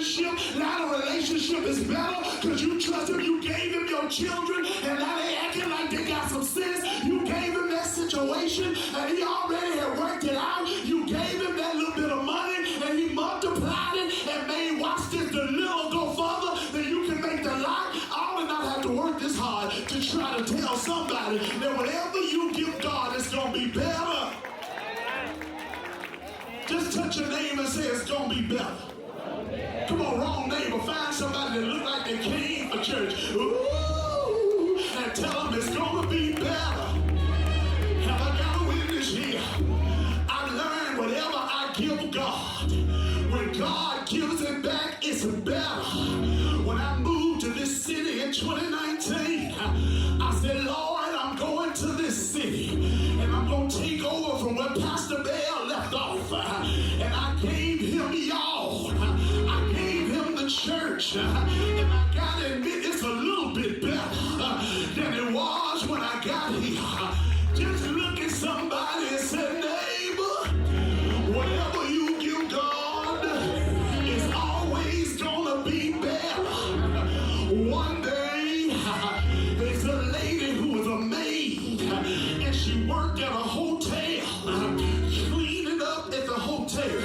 relationship. Now the relationship is better because you trust him. You gave him your children, and now they acting like they got some sense. You gave him that situation, and he already had worked it out. You gave him that little bit of money, and he multiplied it and made, watch this, the little go further than you can make the lot. I would not have to work this hard to try to tell somebody that whatever you give God, it's going to be better. Just touch your neighbor and say it's going to be better. Come on, wrong neighbor. Find somebody that look like they came for church. Ooh, and tell them it's going to be better. Have I got a witness here? I've learned whatever I give God, when God gives it back, it's better. When I moved to this city in 2019, I said, Lord, I'm going to this city, and I'm going to take over from where Pastor Bell left off. And I gave him y'all. I gave him the church. And I got to admit, it's a little bit better than it was when I got here. Just look at somebody and say, neighbor, whatever you give God is always going to be better. One day, there's a lady who was a maid, and she worked at a hotel, cleaning up at the hotel.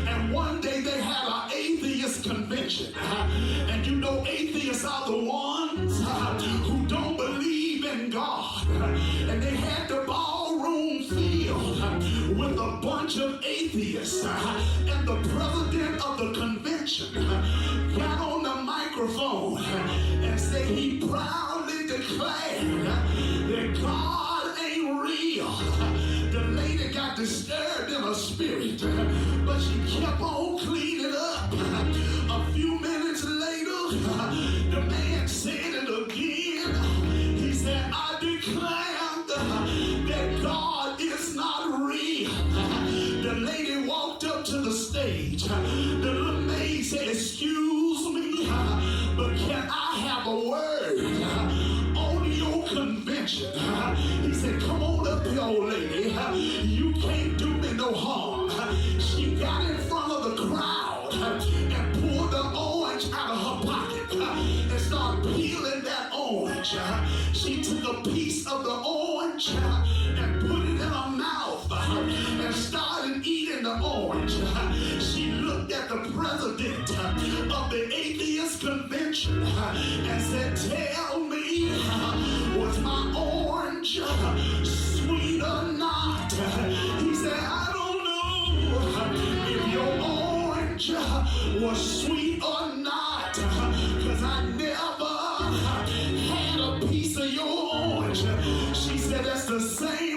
And one day they had an atheist convention. And you know atheists are the ones who don't believe in God. And they had the ballroom filled with a bunch of atheists. And the president of the convention got on the microphone and said he proudly declared that God ain't real. The lady got disturbed in her spirit, but she kept on cleaning up. A few minutes later, the man said it again. He said, I declare that God is not real. The lady walked up to the stage. The little maid said, excuse me, but can I have a word on your convention? He said, come on up here, old lady. You can't do me no harm. She got in front of the crowd and pulled the orange out of her pocket and started peeling that orange. She took a piece of the orange and put it in her mouth and started eating the orange. She looked at the president of the atheist convention and said, tell me, was my orange sweet or not? He said, I don't know if your orange was sweet or not, because I never had a piece of your orange. She said, that's the same